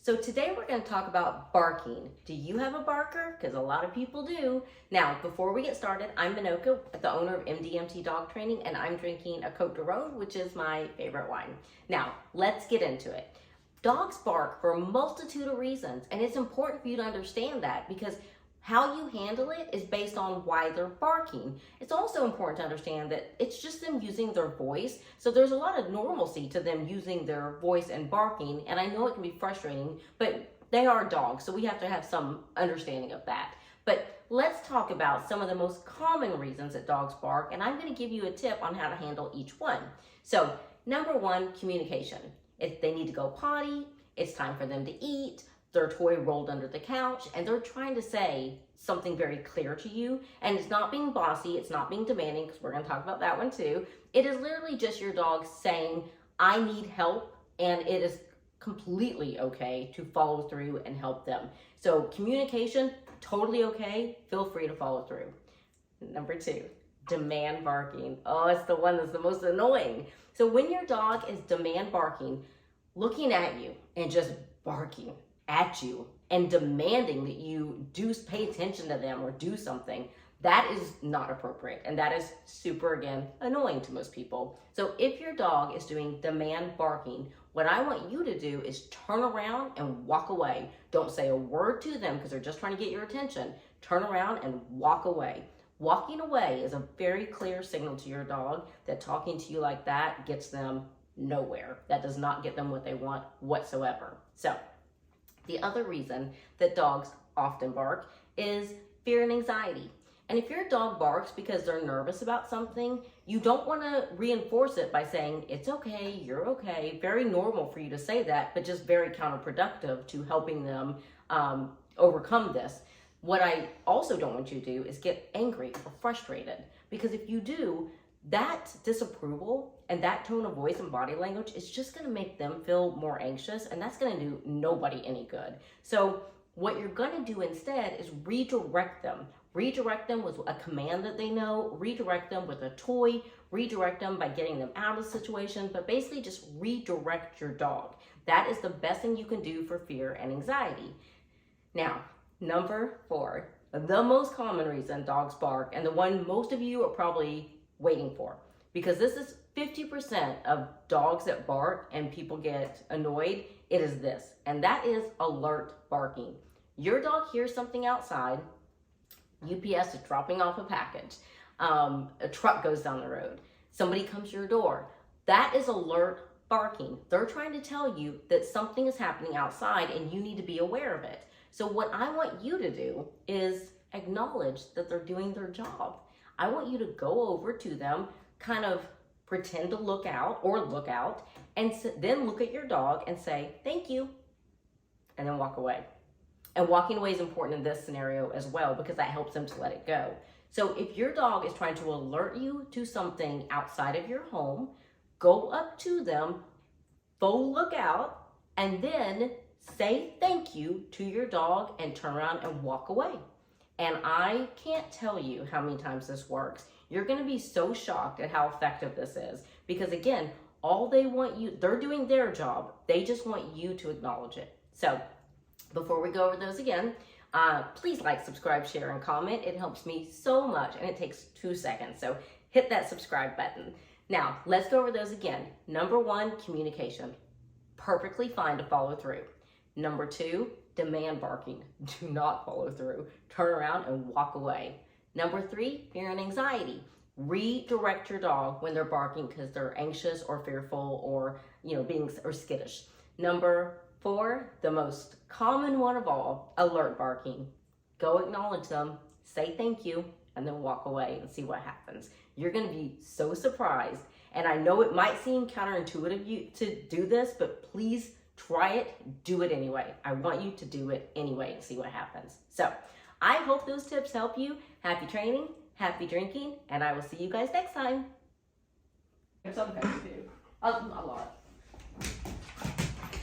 So today we're going to talk about barking. Do you have a barker? Because a lot of people do. Now, before we get started, I'm Menoka, the owner of MDMT Dog Training, and I'm drinking a Côtes de Rhône, which is my favorite wine. Now, let's get into it. Dogs bark for a multitude of reasons, and it's important for you to understand that because how you handle it is based on why they're barking. It's also important to understand that it's just them using their voice. So there's a lot of normalcy to them using their voice and barking. And I know it can be frustrating, but they are dogs. So we have to have some understanding of that. But let's talk about some of the most common reasons that dogs bark. And I'm going to give you a tip on how to handle each one. So number one, communication. If they need to go potty, it's time for them to eat, their toy rolled under the couch, and they're trying to say something very clear to you. And it's not being bossy, it's not being demanding, because we're going to talk about that one too. It is literally just your dog saying, I need help, and it is completely okay to follow through and help them. So communication, totally okay. Feel free to follow through. Number two, demand barking. Oh, it's the one that's the most annoying. So when your dog is demand barking, looking at you and just barking at you and demanding that you do pay attention to them or do something, that is not appropriate. And that is super, again, annoying to most people. So if your dog is doing demand barking, what I want you to do is turn around and walk away. Don't say a word to them because they're just trying to get your attention. Turn around and walk away. Walking away is a very clear signal to your dog that talking to you like that gets them nowhere. That does not get them what they want whatsoever. So the other reason that dogs often bark is fear and anxiety. And if your dog barks because they're nervous about something, you don't want to reinforce it by saying, it's okay, you're okay. Very normal for you to say that, but just very counterproductive to helping them overcome this. What I also don't want you to do is get angry or frustrated, because if you do, that disapproval and that tone of voice and body language is just going to make them feel more anxious, and that's going to do nobody any good. So what you're going to do instead is redirect them. Redirect them with a command that they know, redirect them with a toy, redirect them by getting them out of the situation, but basically just redirect your dog. That is the best thing you can do for fear and anxiety. Now, number four, the most common reason dogs bark, and the one most of you are probably waiting for, because this is 50% of dogs that bark and people get annoyed, it is this, and that is alert barking. Your dog hears something outside, UPS is dropping off a package, a truck goes down the road, somebody comes to your door. That is alert barking. They're trying to tell you that something is happening outside and you need to be aware of it. So what I want you to do is acknowledge that they're doing their job. I want you to go over to them, kind of pretend to look out, and then look at your dog and say, thank you, and then walk away. And walking away is important in this scenario as well, because that helps them to let it go. So if your dog is trying to alert you to something outside of your home, go up to them, full look out, and then say thank you to your dog and turn around and walk away. And I can't tell you how many times this works. You're going to be so shocked at how effective this is, because again, all they want you, they're doing their job. They just want you to acknowledge it. So before we go over those again, please like, subscribe, share, and comment. It helps me so much, and it takes 2 seconds. So hit that subscribe button. Now, let's go over those again. Number one, communication. Perfectly fine to follow through. Number two, demand barking. Do not follow through. Turn around and walk away. Number three, fear and anxiety. Redirect your dog when they're barking because they're anxious or fearful or being skittish. Number four, the most common one of all, alert barking. Go acknowledge them, say thank you, and then walk away and see what happens. You're going to be so surprised. And I know it might seem counterintuitive to do this, but please try it, do it anyway. I want you to do it anyway and see what happens. So I hope those tips help you. Happy training, happy drinking, and I will see you guys next time. There's some guys too. A lot.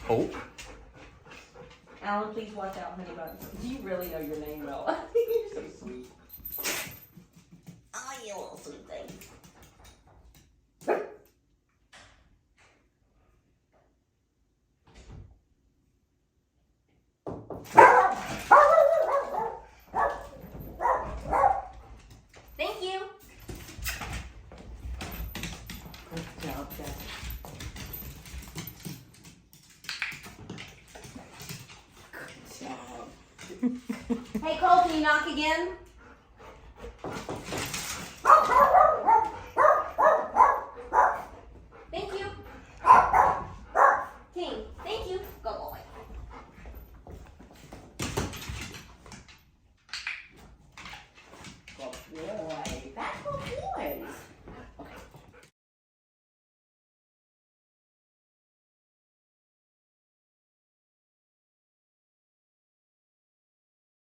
Oh. Alan, please watch out, honey buns. Do you really know your name well? You're so sweet. Oh, you little sweet thing. can you knock again? Thank you. King, thank you. Go boy. Good boy. That's good boys.